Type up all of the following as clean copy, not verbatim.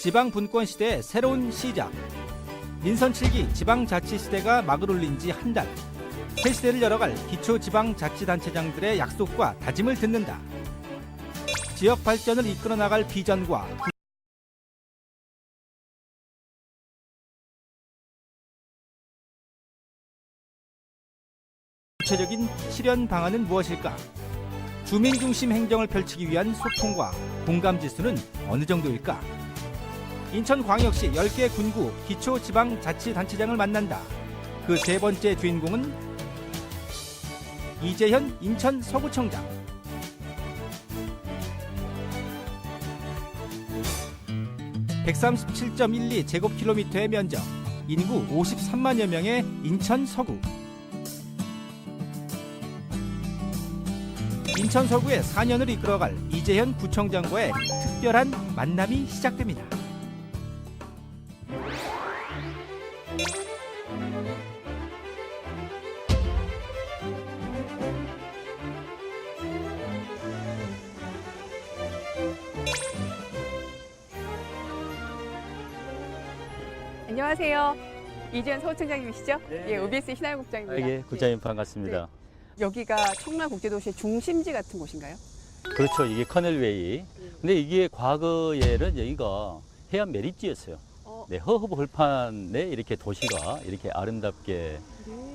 지방 분권 시대의 새로운 시작. 민선 7기 지방자치시대가 막을 올린 지 한 달. 새 시대를 열어갈 기초지방자치단체장들의 약속과 다짐을 듣는다. 지역 발전을 이끌어 나갈 비전과 구체적인 실현 방안은 무엇일까? 주민 중심 행정을 펼치기 위한 소통과 공감 지수는 어느 정도일까? 인천광역시 10개 군구 기초지방자치단체장을 만난다. 그 세 번째 주인공은 이재현 인천 서구청장. (137.12) 제곱킬로미터의 면적, 인구 53만여 명의 인천 서구. 인천 서구의 4년을 이끌어갈 이재현 구청장과의 특별한 만남이 시작됩니다. 안녕하세요. 이재현 서구청장님이시죠? 네. 예, OBS 신하영국장입니다. 예, 국장님 반갑습니다. 네. 여기가 청라국제도시의 중심지 같은 곳인가요? 그렇죠. 이게 커넬웨이. 근데 이게 과거에는 여기가 해안 매립지였어요. 네, 허허브 벌판에 이렇게 도시가 이렇게 아름답게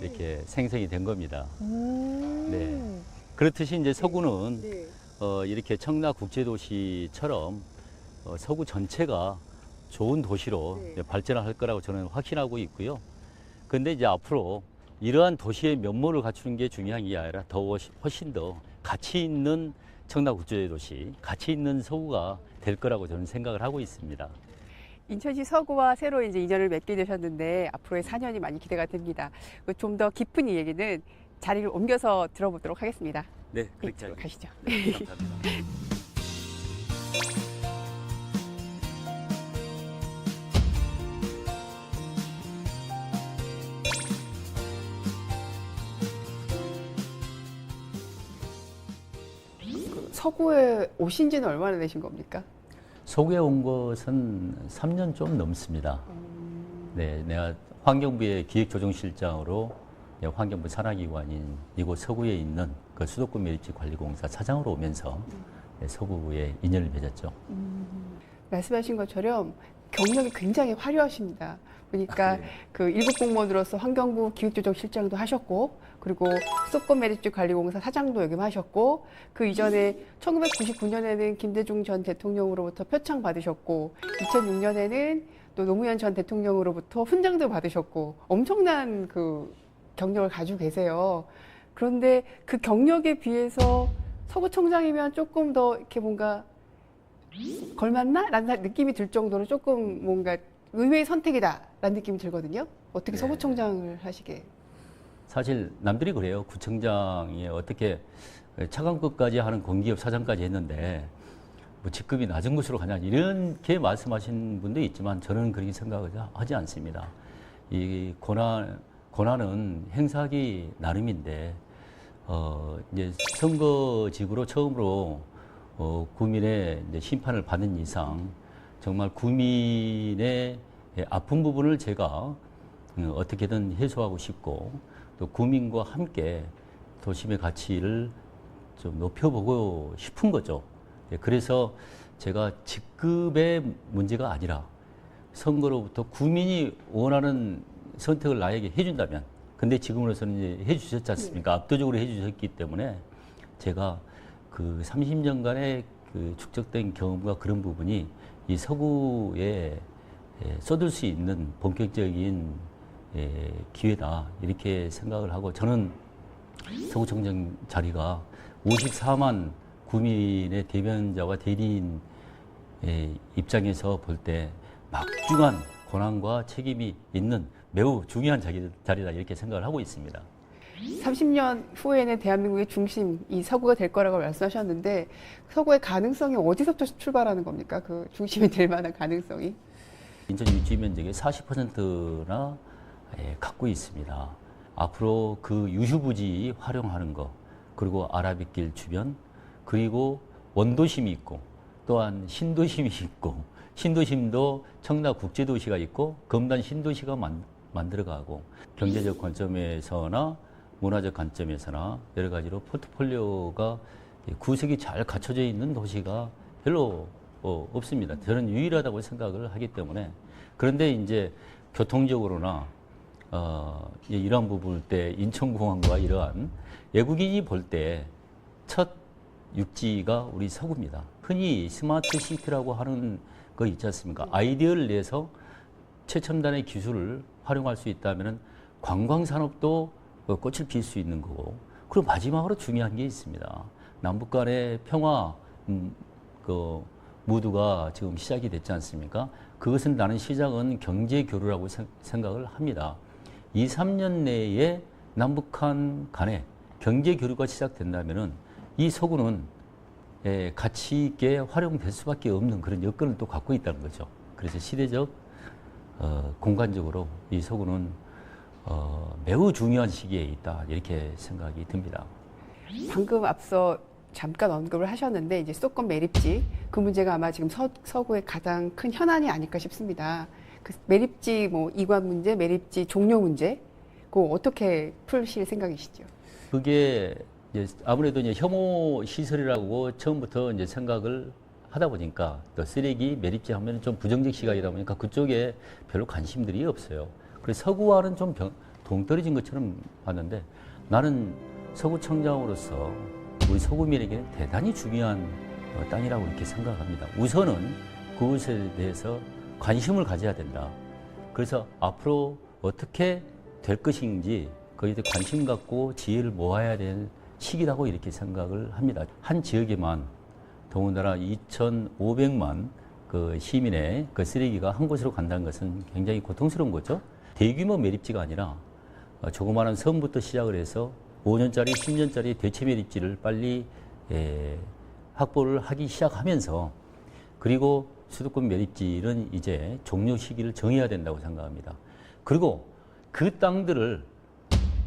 이렇게 생성이 된 겁니다. 네. 그렇듯이 이제 서구는 네. 이렇게 청라국제도시처럼 서구 전체가 좋은 도시로 네. 발전할 거라고 저는 확신하고 있고요. 근데 이제 앞으로 이러한 도시의 면모를 갖추는 게 중요한 게 아니라 훨씬 더 가치 있는 청라국제도시, 가치 있는 서구가 될 거라고 저는 생각을 하고 있습니다. 인천시 서구와 새로 이제 인연을 맺게 되셨는데 앞으로의 4년이 많이 기대가 됩니다. 좀 더 깊은 이 얘기는 자리를 옮겨서 들어보도록 하겠습니다. 네, 그렇게 하죠. 가시죠. 네, 감사합니다. 서구에 오신 지는 얼마나 되신 겁니까? 서구에 온 것은 3년 좀 넘습니다. 네, 내가 환경부의 기획조정실장으로 환경부 산하기관인 이곳 서구에 있는 그 수도권 매립지 관리공사 차장으로 오면서 서구에 인연을 맺었죠. 말씀하신 것처럼 경력이 굉장히 화려하십니다. 보니까 네. 그 1급 공무원으로서 환경부 기획조정실장도 하셨고, 그리고 수도권 매립지 관리공사 사장도 역임하셨고, 그 이전에 1999년에는 김대중 전 대통령으로부터 표창 받으셨고, 2006년에는 또 노무현 전 대통령으로부터 훈장도 받으셨고, 엄청난 그 경력을 가지고 계세요. 그런데 그 경력에 비해서 서구청장이면 조금 더 이렇게 뭔가 걸맞나? 라는 느낌이 들 정도로 조금 뭔가 의외의 선택이다 라는 느낌이 들거든요. 어떻게 네. 서구청장을 하시게? 사실 남들이 그래요. 구청장이 어떻게 차관급까지 하는 공기업 사장까지 했는데 뭐 직급이 낮은 것으로 가냐 이렇게 말씀하신 분도 있지만 저는 그렇게 생각을 하지 않습니다. 이 고난은 행사하기 나름인데 이제 선거직으로 처음으로 국민의 이제 심판을 받는 이상 정말 국민의 아픈 부분을 제가 어떻게든 해소하고 싶고 또 국민과 함께 도심의 가치를 좀 높여보고 싶은 거죠. 그래서 제가 직급의 문제가 아니라 선거로부터 국민이 원하는 선택을 나에게 해준다면, 근데 지금으로서는 이제 해주셨지 않습니까? 압도적으로 해주셨기 때문에 제가 그 30년간의 그 축적된 경험과 그런 부분이 이 서구에 쏟을 수 있는 본격적인 기회다 이렇게 생각을 하고, 저는 서구청장 자리가 54만 국민의 대변자와 대리인 입장에서 볼 때 막중한 권한과 책임이 있는 매우 중요한 자리다 이렇게 생각을 하고 있습니다. 30년 후에는 대한민국의 중심, 이 서구가 될 거라고 말씀하셨는데 서구의 가능성이 어디서부터 출발하는 겁니까? 그 중심이 될 만한 가능성이? 인천 유지 면적의 40%나 갖고 있습니다. 앞으로 그 유휴부지 활용하는 거, 그리고 아라뱃길 주변, 그리고 원도심이 있고 또한 신도심이 있고 신도심도 청라 국제도시가 있고 금단 신도시가 만들어가고 경제적 관점에서나 문화적 관점에서나 여러 가지로 포트폴리오가 구색이 잘 갖춰져 있는 도시가 별로 없습니다. 저는 유일하다고 생각을 하기 때문에. 그런데 이제 교통적으로나 이러한 부분을 때 인천공항과 이러한 외국인이 볼 때 첫 육지가 우리 서구입니다. 흔히 스마트 시티라고 하는 거 있지 않습니까? 아이디어를 내서 최첨단의 기술을 활용할 수 있다면 관광 산업도 꽃을 필 수 있는 거고. 그리고 마지막으로 중요한 게 있습니다. 남북 간의 평화 그 무드가 지금 시작이 됐지 않습니까? 그것은 나는 시작은 경제 교류라고 생각을 합니다. 2, 3년 내에 남북한 간에 경제 교류가 시작된다면은 이 서구는 가치 있게 활용될 수밖에 없는 그런 여건을 또 갖고 있다는 거죠. 그래서 시대적 공간적으로 이 서구는 매우 중요한 시기에 있다 이렇게 생각이 듭니다. 방금 앞서 잠깐 언급을 하셨는데 이제 수도권 매립지 그 문제가 아마 지금 서구의 가장 큰 현안이 아닐까 싶습니다. 그 매립지 뭐 이관 문제, 매립지 종료 문제, 그거 어떻게 풀실 생각이시죠? 그게 이제 아무래도 이제 혐오 시설이라고 처음부터 이제 생각을 하다 보니까 또 쓰레기 매립지 하면 좀 부정적 시각이다 보니까 그쪽에 별로 관심들이 없어요. 그래서 서구와는 좀 동떨어진 것처럼 봤는데 나는 서구청장으로서 우리 서구민에게는 대단히 중요한 땅이라고 이렇게 생각합니다. 우선은 그것에 대해서 관심을 가져야 된다. 그래서 앞으로 어떻게 될 것인지 거기에 대해 관심 갖고 지혜를 모아야 될 시기라고 이렇게 생각을 합니다. 한 지역에만 더군다나 2,500만 그 시민의 그 쓰레기가 한 곳으로 간다는 것은 굉장히 고통스러운 거죠. 대규모 매립지가 아니라 조그마한 섬부터 시작을 해서 5년짜리, 10년짜리 대체 매립지를 빨리 확보를 하기 시작하면서 그리고 수도권 매립지는 이제 종료 시기를 정해야 된다고 생각합니다. 그리고 그 땅들을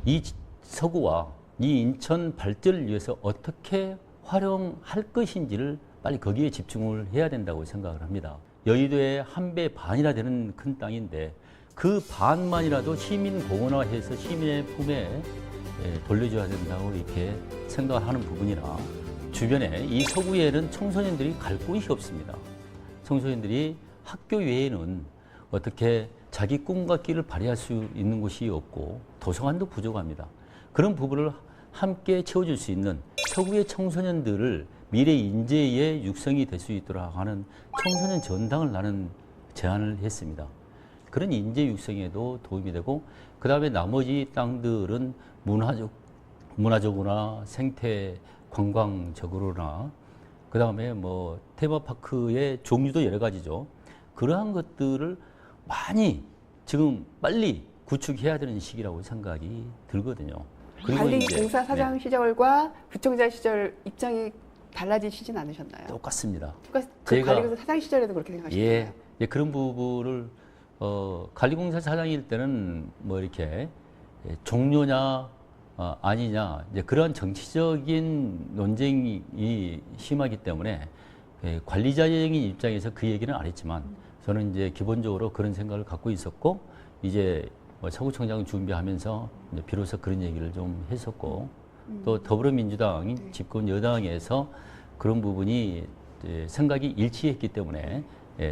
이 서구와 이 인천 발전을 위해서 어떻게 활용할 것인지를 빨리 거기에 집중을 해야 된다고 생각을 합니다. 여의도의 한 배 반이나 되는 큰 땅인데 그 반만이라도 시민 공원화해서 시민의 품에 돌려줘야 된다고 이렇게 생각하는 부분이라 주변에 이 서구에는 청소년들이 갈 곳이 없습니다. 청소년들이 학교 외에는 어떻게 자기 꿈과 끼를 발휘할 수 있는 곳이 없고 도서관도 부족합니다. 그런 부분을 함께 채워줄 수 있는 서구의 청소년들을 미래 인재의 육성이 될 수 있도록 하는 청소년 전당을 나는 제안을 했습니다. 그런 인재 육성에도 도움이 되고 그 다음에 나머지 땅들은 문화적으로나 생태 관광적으로나 그 다음에 뭐 테마파크의 종류도 여러 가지죠. 그러한 것들을 많이 지금 빨리 구축해야 되는 시기라고 생각이 들거든요. 관리공사 사장 시절과 구청장 시절 입장이 달라지시진 않으셨나요? 똑같습니다. 그 관리공사 사장 시절에도 그렇게 생각하셨나요? 예, 그런 부분을 관리공사 사장일 때는 뭐 이렇게 종료냐 아니냐 이제 그런 정치적인 논쟁이 심하기 때문에 관리자적인 입장에서 그 얘기는 안 했지만 저는 이제 기본적으로 그런 생각을 갖고 있었고 이제 서구청장 준비하면서 이제 비로소 그런 얘기를 좀 했었고 또 더불어민주당이 집권 여당에서 그런 부분이 생각이 일치했기 때문에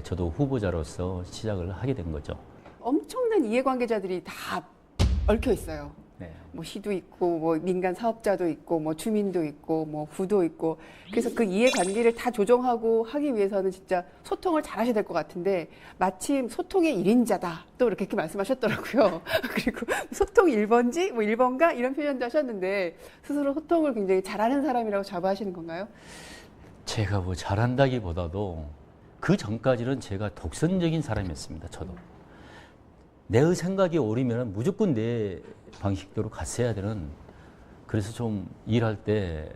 저도 후보자로서 시작을 하게 된 거죠. 엄청난 이해관계자들이 다 얽혀 있어요. 네. 뭐 시도 있고, 뭐 민간 사업자도 있고, 뭐 주민도 있고, 뭐 구도 있고. 그래서 그 이해관계를 다 조정하고 하기 위해서는 진짜 소통을 잘 하셔야 될 것 같은데, 마침 소통의 1인자다. 또 이렇게 말씀하셨더라고요. 그리고 소통 1번지? 뭐 1번가? 이런 표현도 하셨는데, 스스로 소통을 굉장히 잘하는 사람이라고 자부하시는 건가요? 제가 뭐 잘한다기보다도 그 전까지는 제가 독선적인 사람이었습니다. 저도. 내 생각이 옳으면 무조건 내 방식대로 갔어야 되는, 그래서 좀 일할 때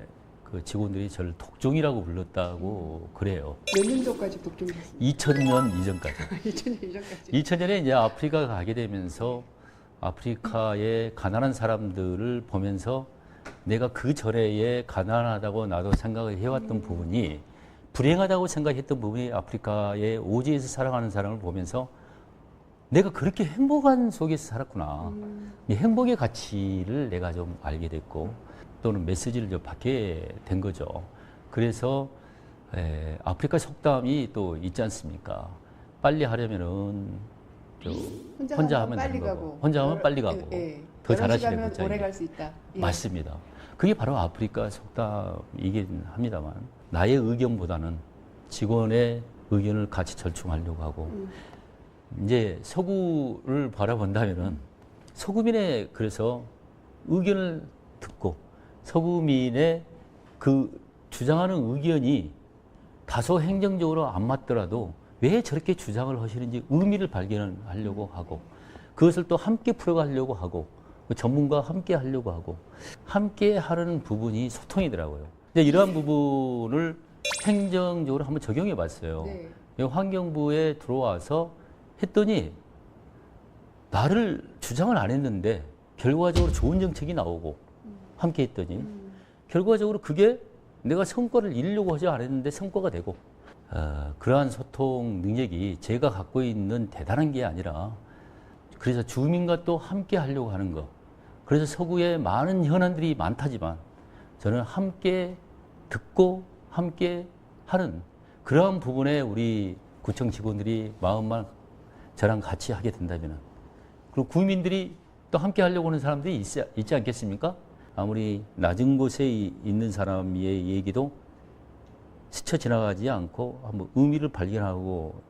그 직원들이 저를 독종이라고 불렀다고 그래요. 몇 년도까지 독종이셨습니까? 2000년 이전까지. 2000년 이전까지. 2000년에 이제 아프리카 가게 되면서 아프리카의 가난한 사람들을 보면서 내가 그 전에 가난하다고 나도 생각을 해왔던 부분이 불행하다고 생각했던 부분이 아프리카의 오지에서 살아가는 사람을 보면서 내가 그렇게 행복한 속에서 살았구나. 이 행복의 가치를 내가 좀 알게 됐고 또는 메시지를 좀 받게 된 거죠. 그래서 아프리카 속담이 또 있지 않습니까? 빨리 하려면은 혼자 하면 되는 거고, 혼자 하면 빨리 가고, 더 잘하시는 분이 오래 갈 수 있다. 예. 맞습니다. 그게 바로 아프리카 속담이긴 합니다만 나의 의견보다는 직원의 의견을 같이 절충하려고 하고 이제 서구를 바라본다면은 서구민의 그래서 의견을 듣고 서구민의 그 주장하는 의견이 다소 행정적으로 안 맞더라도 왜 저렇게 주장을 하시는지 의미를 발견하려고 하고 그것을 또 함께 풀어가려고 하고 전문가와 함께 하려고 하고 함께 하는 부분이 소통이더라고요. 이제 이러한 부분을 행정적으로 한번 적용해 봤어요. 네. 환경부에 들어와서 했더니 나를 주장을 안 했는데 결과적으로 좋은 정책이 나오고 함께 했더니 결과적으로 그게 내가 성과를 이루려고 하지 않았는데 성과가 되고 그러한 소통 능력이 제가 갖고 있는 대단한 게 아니라 그래서 주민과 또 함께 하려고 하는 거. 그래서 서구에 많은 현안들이 많다지만 저는 함께 듣고 함께 하는 그러한 부분에 우리 구청 직원들이 마음만 저랑 같이 하게 된다면 그리고 구민들이 또 함께 하려고 하는 사람들이 있지 않겠습니까? 아무리 낮은 곳에 있는 사람의 얘기도 스쳐 지나가지 않고 한번 의미를 발견하고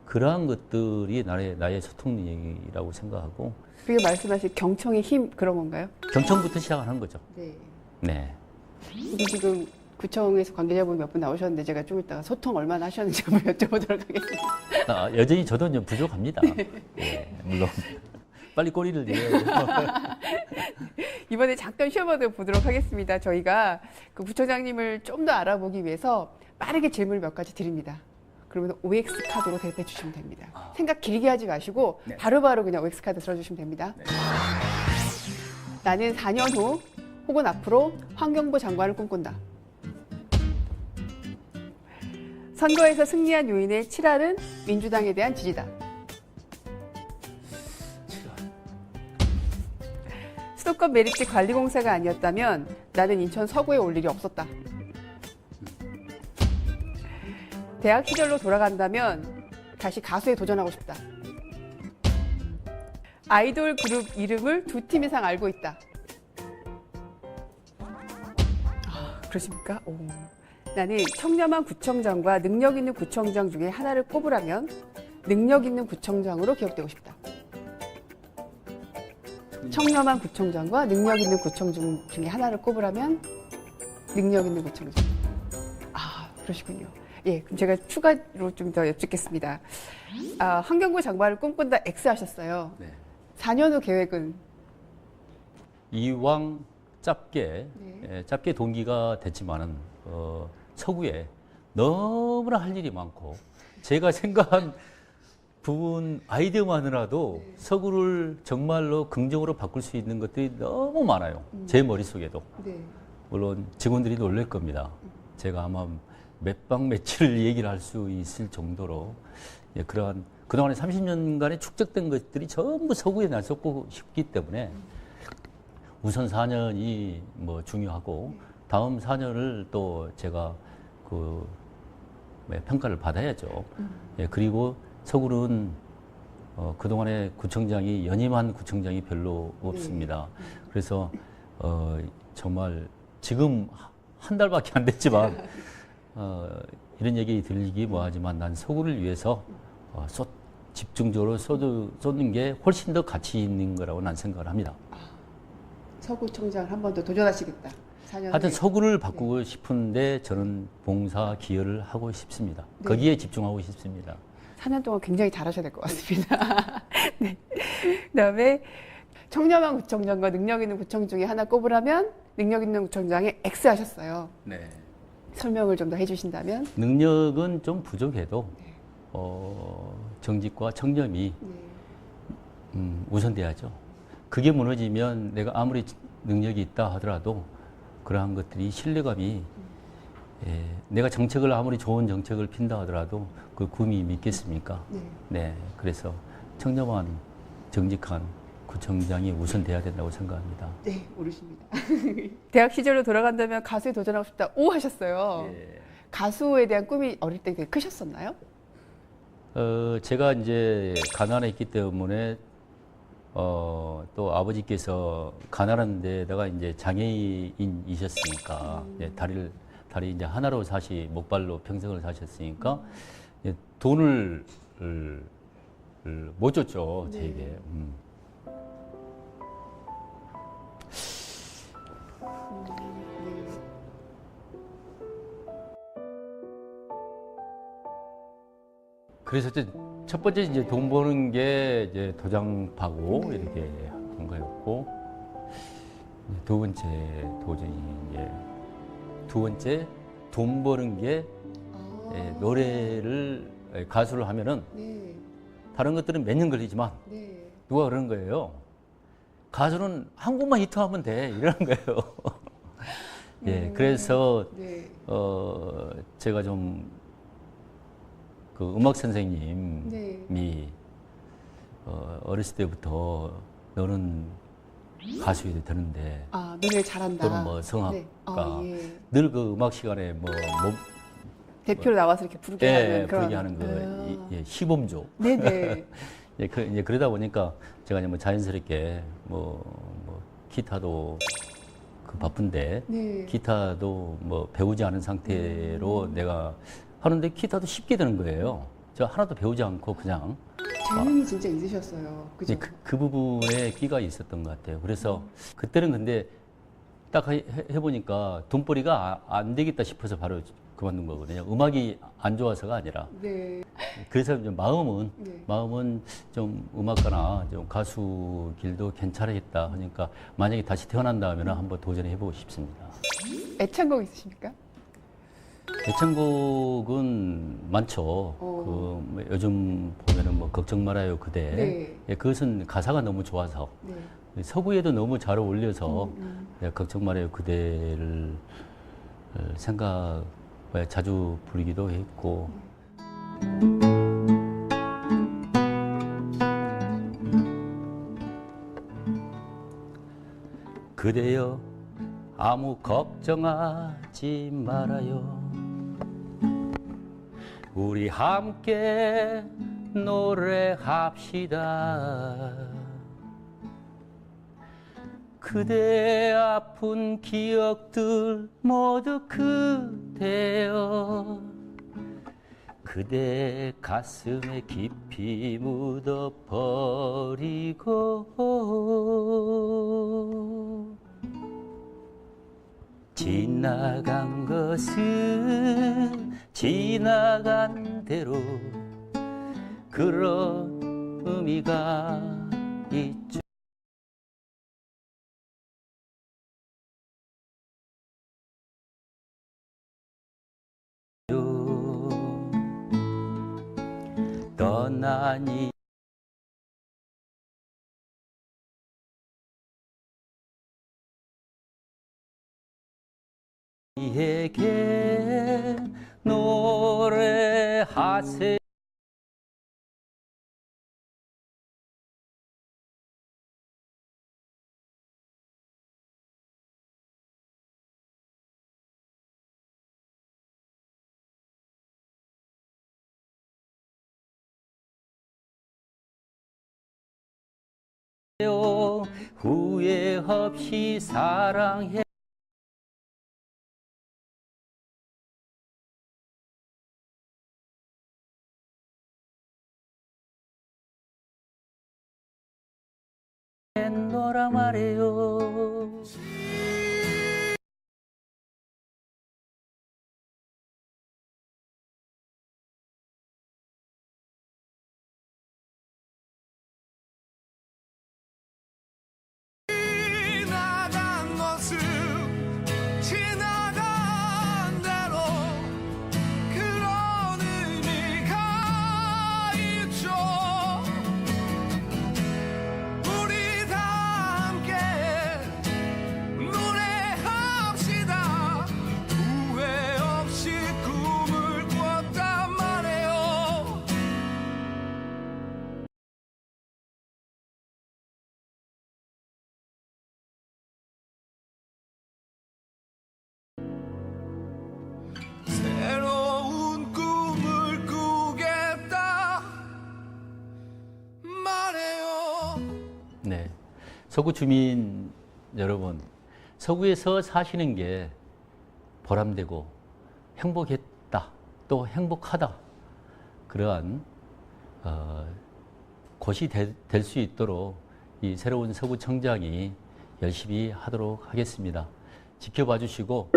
그러한 것들이 나의 소통 능력이라고 생각하고 그게 말씀하신 경청의 힘 그런 건가요? 경청부터 시작하는 거죠. 네. 네. 우리 지금 구청에서 관계자분 몇 분 나오셨는데 제가 좀 이따가 소통 얼마나 하셨는지 한번 여쭤보도록 하겠습니다. 여전히 저도 좀 부족합니다. 네, 물론 빨리 꼬리를 내요. 이번에 잠깐 쉬어보도록 보도록 하겠습니다. 저희가 그 부처장님을 좀 더 알아보기 위해서 빠르게 질문을 몇 가지 드립니다. 그러면 OX 카드로 대답해 주시면 됩니다. 생각 길게 하지 마시고 네. 바로바로 그냥 OX 카드 써주시면 됩니다. 네. 나는 4년 후 혹은 앞으로 환경부 장관을 꿈꾼다. 선거에서 승리한 요인의 7할은 민주당에 대한 지지다. 수도권 매립지 관리공사가 아니었다면 나는 인천 서구에 올 일이 없었다. 대학 시절로 돌아간다면 다시 가수에 도전하고 싶다. 아이돌 그룹 이름을 2팀 이상 알고 있다. 그러십니까? 오. 나는 청렴한 구청장과 능력 있는 구청장 중에 하나를 꼽으라면 능력 있는 구청장으로 기억되고 싶다. 청렴한 구청장과 능력 있는 구청장 중에 하나를 꼽으라면 능력 있는 구청장. 그러시군요. 예, 그럼 제가 추가로 좀 더 여쭙겠습니다. 환경부 장관을 꿈꾼다 X 하셨어요. 네. 4년 후 계획은? 이왕 짧게 네. 짧게 동기가 됐지만은 서구에 너무나 할 일이 많고 제가 생각한 부분 아이디어만으로도 서구를 정말로 긍정으로 바꿀 수 있는 것들이 너무 많아요. 제 머릿속에도. 네. 물론 직원들이 놀랄 겁니다. 제가 아마 몇 방 며칠 얘기를 할 수 있을 정도로 그러한 그동안에 30년간에 축적된 것들이 전부 서구에 나섰고 싶기 때문에 우선 4년이 뭐 중요하고 다음 4년을 또 제가 그 평가를 받아야죠. 그리고 서구는 그동안에 구청장이 연임한 구청장이 별로 없습니다. 그래서 정말 지금 한 달밖에 안 됐지만 이런 얘기 들리기 뭐하지만 난 서구를 위해서 집중적으로 쏟는 게 훨씬 더 가치 있는 거라고 난 생각을 합니다. 서구청장을 한 번 더 도전하시겠다. 4년 하여튼 후에. 서구를 바꾸고 싶은데 저는 봉사 기여를 하고 싶습니다. 네. 거기에 집중하고 싶습니다. 4년 동안 굉장히 잘하셔야 될 것 같습니다. 네. 그다음에 청렴한 구청장과 능력 있는 구청 중에 하나 꼽으라면 능력 있는 구청장에 X 하셨어요. 네. 설명을 좀 더 해주신다면? 능력은 좀 부족해도 정직과 청렴이 우선돼야죠. 그게 무너지면 내가 아무리 능력이 있다 하더라도 그러한 것들이 신뢰감이 예, 내가 정책을 아무리 좋은 정책을 핀다 하더라도 그 구미 믿겠습니까? 네. 네, 그래서 청렴한 정직한 구청장이 우선 돼야 된다고 생각합니다. 네, 모르십니다. 대학 시절로 돌아간다면 가수에 도전하고 싶다. 오 하셨어요. 예. 가수에 대한 꿈이 어릴 때 되게 크셨었나요? 제가 이제 가난했기 때문에 또 아버지께서 가난한 데다가 이제 장애인이셨으니까 다리 이제 하나로 목발로 평생을 사셨으니까 돈을 못 줬죠, 저에게. 그래서 첫 번째 이제 돈 버는 게 이제 도장 파고 이렇게 한 거였고, 두 번째 도전이 이제 돈 버는 게 노래를 가수를 하면은 네. 다른 것들은 몇 년 걸리지만 네. 누가 그러는 거예요. 가수는 한 곡만 히트하면 돼 이러는 거예요. 예, 그래서 네. 제가 좀 그 음악 선생님이 네. 어렸을 때부터 너는 가수해도 되는데 아, 노래 잘한다. 또는 뭐 성악가 네. 아, 예. 늘 그 음악 시간에 대표로 나와서 이렇게 부르게 하는 그런. 부르게 하는 거 시범조. 네네. 이제 그러다 보니까 제가 이제 뭐 자연스럽게 뭐 기타도 그 바쁜데 네. 기타도 뭐 배우지 않은 상태로 내가 하는데 기타도 쉽게 되는 거예요. 저 하나도 배우지 않고 그냥 재능이 진짜 있으셨어요. 그죠? 그 부분에 끼가 있었던 것 같아요. 그래서 그때는 근데 딱 해보니까 돈벌이가 안 되겠다 싶어서 바로 그만둔 거거든요. 음악이 안 좋아서가 아니라. 네. 그래서 이제 마음은 네. 좀 음악가나 좀 가수 길도 괜찮겠다 하니까 만약에 다시 태어난다면 한번 도전해보고 싶습니다. 애창곡 있으십니까? 애창곡은 많죠. 뭐 요즘 보면은 뭐 걱정 말아요 그대. 네. 예, 그것은 가사가 너무 좋아서 네. 서구에도 너무 잘 어울려서 걱정 말아요 그대를 자주 부르기도 했고. 그대여 아무 걱정하지 말아요. 우리 함께 노래합시다. 그대 아픈 기억들 모두 그대여 그대 가슴에 깊이 묻어버리고 지나간 것은 지나간 대로 그런 의미가 있죠. 떠나니 이에게 노래하세요. 후회 없이 사랑해. 너라 말해요. 지나간 것은 지나간 대로 그런 의미가 있죠. 우리 다 함께 서구 주민 여러분, 서구에서 사시는 게 보람되고 행복했다, 또 행복하다, 그러한 곳이 될 수 있도록 이 새로운 서구청장이 열심히 하도록 하겠습니다. 지켜봐 주시고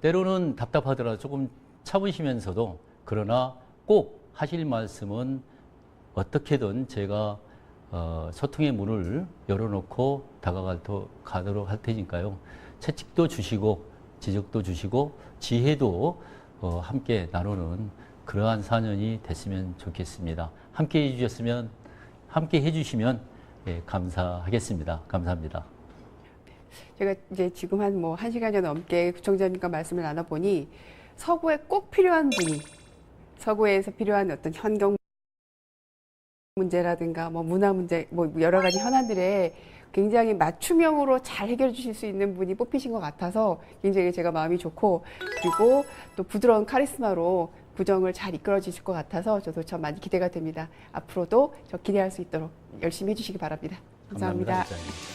때로는 답답하더라도 조금 참으시면서도, 그러나 꼭 하실 말씀은 어떻게든 제가 소통의 문을 열어놓고 다가가도록 할 테니까요. 채찍도 주시고 지적도 주시고 지혜도 함께 나누는 그러한 4년이 됐으면 좋겠습니다. 함께 해주시면 예, 감사하겠습니다. 감사합니다. 제가 이제 지금 한 1시간여 넘게 구청장님과 말씀을 나눠보니 서구에 꼭 필요한 분이, 서구에서 필요한 어떤 환경 문제라든가 문화 문제, 여러 가지 현안들에 굉장히 맞춤형으로 잘 해결해 주실 수 있는 분이 뽑히신 것 같아서 굉장히 제가 마음이 좋고, 그리고 또 부드러운 카리스마로 구정을 잘 이끌어 주실 것 같아서 저도 참 많이 기대가 됩니다. 앞으로도 저 기대할 수 있도록 열심히 해주시기 바랍니다. 감사합니다. 감사합니다.